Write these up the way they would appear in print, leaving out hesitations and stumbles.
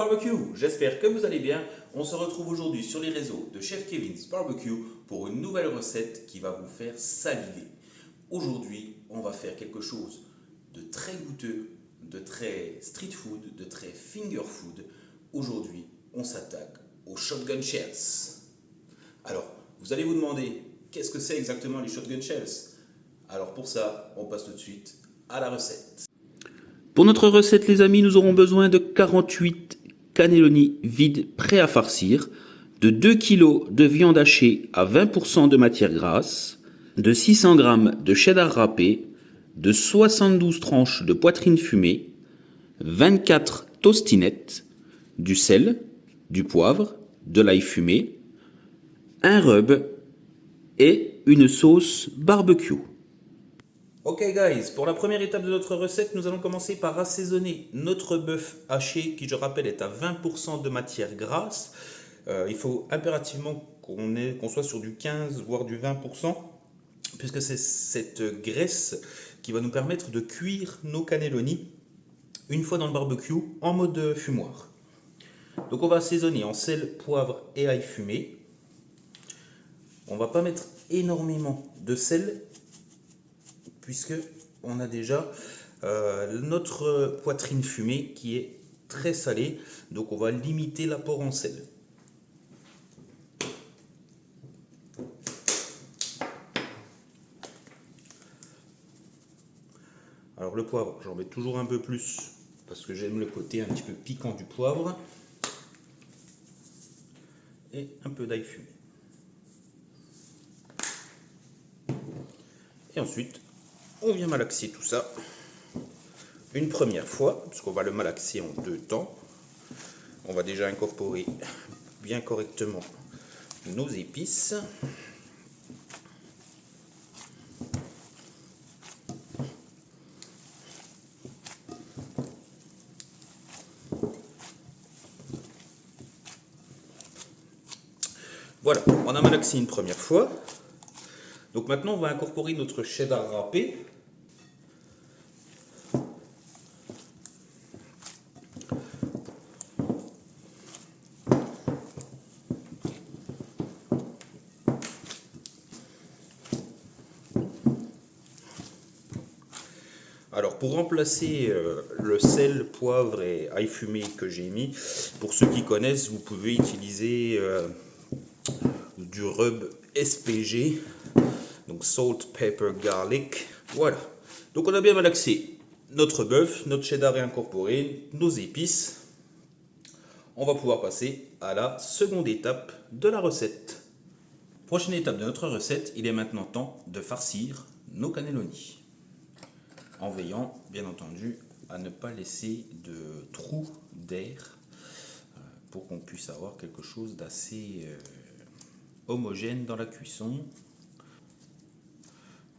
barbecue, j'espère que vous allez bien. On se retrouve aujourd'hui sur les réseaux de Chef Kevin's Barbecue pour une nouvelle recette qui va vous faire saliver. Aujourd'hui, on va faire quelque chose de très goûteux, de très street food, de très finger food. Aujourd'hui, on s'attaque aux shotgun shells. Alors, vous allez vous demander, qu'est-ce que c'est exactement les shotgun shells? Alors pour ça, on passe tout de suite à la recette. Pour notre recette, les amis, nous aurons besoin de 48 cannelloni vides prêts à farcir, de 2 kg de viande hachée à 20% de matière grasse, de 600 g de cheddar râpé, de 72 tranches de poitrine fumée, 24 tostinettes, du sel, du poivre, de l'ail fumé, un rub et une sauce barbecue. Ok guys, pour la première étape de notre recette, nous allons commencer par assaisonner notre bœuf haché qui, je rappelle, est à 20% de matière grasse. Il faut impérativement qu'on soit sur du 15 voire du 20% puisque c'est cette graisse qui va nous permettre de cuire nos cannelloni une fois dans le barbecue en mode fumoir. Donc on va assaisonner en sel, poivre et ail fumé. On va pas mettre énormément de sel puisque on a déjà notre poitrine fumée qui est très salée, donc on va limiter l'apport en sel. Alors le poivre, j'en mets toujours un peu plus parce que j'aime le côté un petit peu piquant du poivre, et un peu d'ail fumé. Et ensuite, on vient malaxer tout ça une première fois, parce qu'on va le malaxer en deux temps. On va déjà incorporer bien correctement nos épices. Voilà, on a malaxé une première fois. Donc maintenant, on va incorporer notre cheddar râpé. Alors pour remplacer le sel, poivre et ail fumé que j'ai mis, pour ceux qui connaissent, vous pouvez utiliser du rub SPG, donc salt, pepper, garlic. Voilà, donc on a bien malaxé notre bœuf, notre cheddar est incorporé, nos épices. On va pouvoir passer à la seconde étape de la recette. Prochaine étape de notre recette, il est maintenant temps de farcir nos cannelloni, en veillant bien entendu à ne pas laisser de trous d'air pour qu'on puisse avoir quelque chose d'assez homogène dans la cuisson.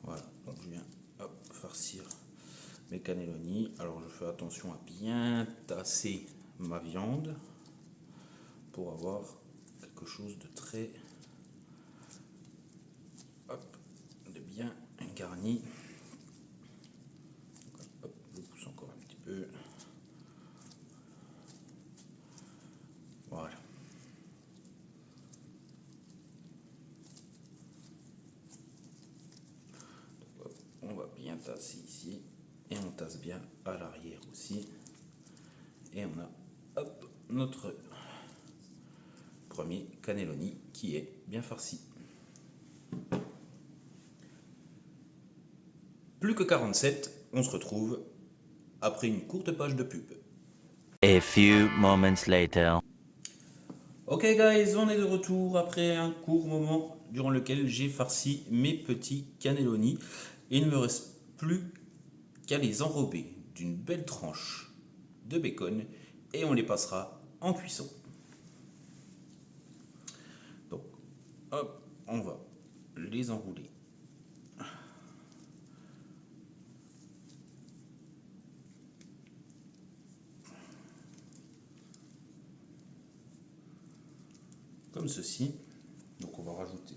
Voilà, donc je viens farcir mes cannelloni. Alors je fais attention à bien tasser ma viande pour avoir quelque chose de très de bien garni. Hop, je pousse encore un petit peu. Voilà. Hop, on va bien tasser ici et on tasse bien à l'arrière aussi. Et on a notre premier cannelloni qui est bien farci. Plus que 47, on se retrouve après une courte page de pub. A few moments later. Ok guys, on est de retour après un court moment durant lequel j'ai farci mes petits cannelloni. Et il ne me reste plus qu'à les enrober d'une belle tranche de bacon et on les passera en cuisson. Donc, hop, on va les enrouler comme ceci. Donc on va rajouter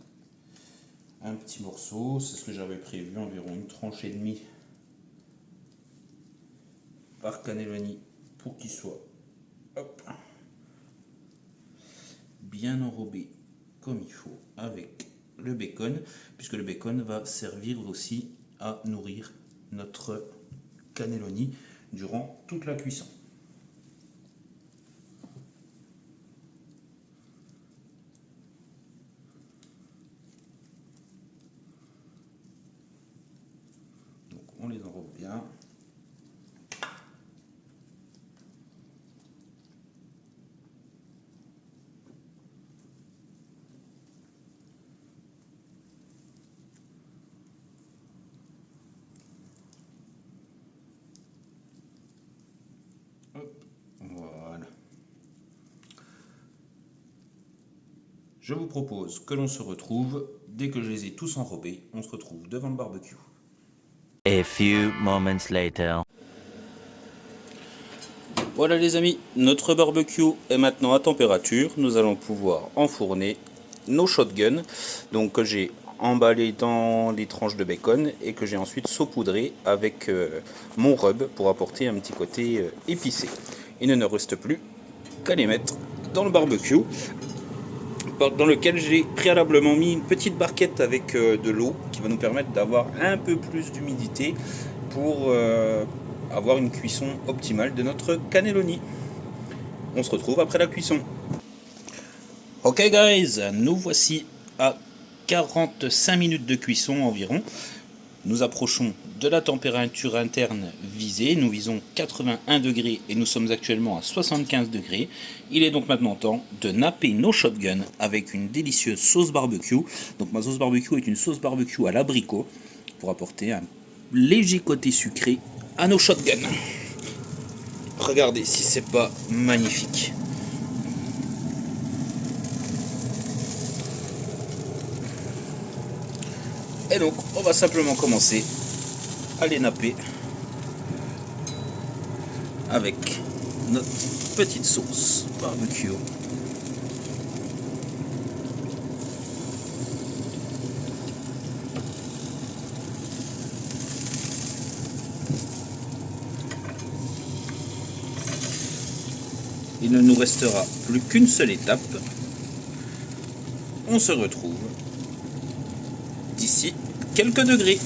un petit morceau, c'est ce que j'avais prévu, environ une tranche et demie par cannelloni pour qu'il soit bien enrobé comme il faut avec le bacon, puisque le bacon va servir aussi à nourrir notre cannelloni durant toute la cuisson. Donc on les enrobe bien. Hop, voilà. Je vous propose que l'on se retrouve dès que je les ai tous enrobés. On se retrouve devant le barbecue. A few moments later. Voilà les amis, notre barbecue est maintenant à température. Nous allons pouvoir enfourner nos shotguns, donc que j'ai emballé dans des tranches de bacon et que j'ai ensuite saupoudré avec mon rub pour apporter un petit côté épicé. Il ne nous reste plus qu'à les mettre dans le barbecue, dans lequel j'ai préalablement mis une petite barquette avec de l'eau qui va nous permettre d'avoir un peu plus d'humidité pour avoir une cuisson optimale de notre cannelloni. On se retrouve après la cuisson. Ok guys, nous voici à 45 minutes de cuisson environ. Nous approchons de la température interne visée. Nous visons 81 degrés et nous sommes actuellement à 75 degrés. Il est donc maintenant temps de napper nos shotguns avec une délicieuse sauce barbecue. Donc ma sauce barbecue est une sauce barbecue à l'abricot pour apporter un léger côté sucré à nos shotguns. Regardez si c'est pas magnifique. Et donc, on va simplement commencer à les napper avec notre petite sauce barbecue. Il ne nous restera plus qu'une seule étape. On se retrouve d'ici quelques degrés.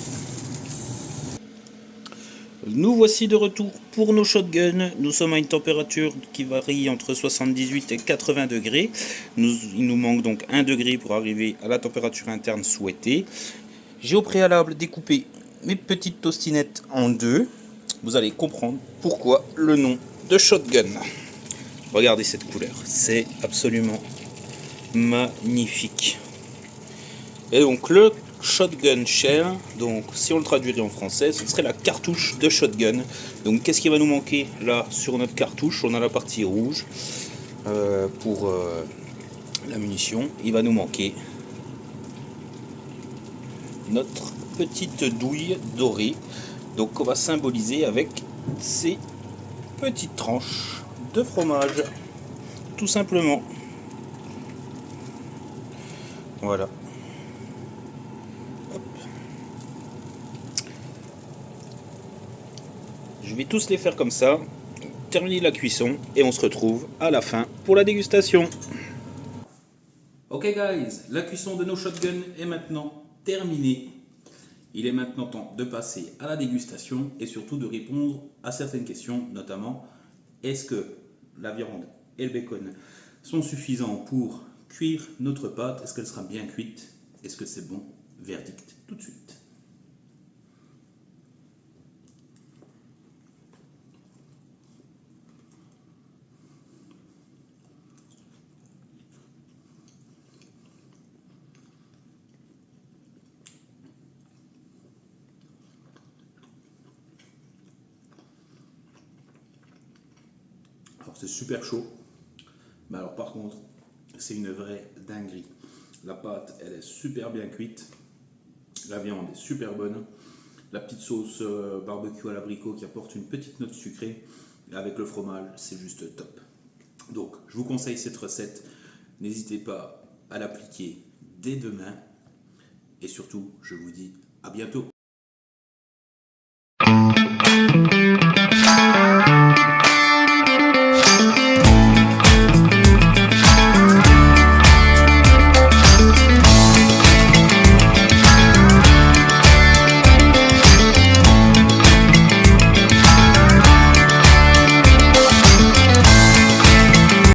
Nous voici de retour pour nos shotguns. Nous sommes à une température qui varie entre 78 et 80 degrés. Il nous manque donc 1 degré pour arriver à la température interne souhaitée. J'ai au préalable découpé mes petites tostinettes en deux. Vous allez comprendre pourquoi le nom de shotgun. Regardez cette couleur, c'est absolument magnifique. Et donc le shotgun shell, donc si on le traduirait en français, ce serait la cartouche de shotgun. Donc qu'est-ce qui va nous manquer là sur notre cartouche? On a la partie rouge pour la munition. Il va nous manquer notre petite douille dorée, donc on va symboliser avec ces petites tranches de fromage, tout simplement. Voilà. Hop. Je vais tous les faire comme ça, terminer la cuisson et on se retrouve à la fin pour la dégustation. Ok guys, la cuisson de nos shotguns est maintenant terminée. Il est maintenant temps de passer à la dégustation et surtout de répondre à certaines questions, notamment est-ce que la viande et le bacon sont suffisants pour cuire notre pâte? Est-ce qu'elle sera bien cuite? Est-ce que c'est bon? Verdict tout de suite. Alors c'est super chaud, mais alors par contre c'est une vraie dinguerie. La pâte elle est super bien cuite, la viande est super bonne, la petite sauce barbecue à l'abricot qui apporte une petite note sucrée, et avec le fromage c'est juste top. Donc je vous conseille cette recette, n'hésitez pas à l'appliquer dès demain et surtout je vous dis à bientôt.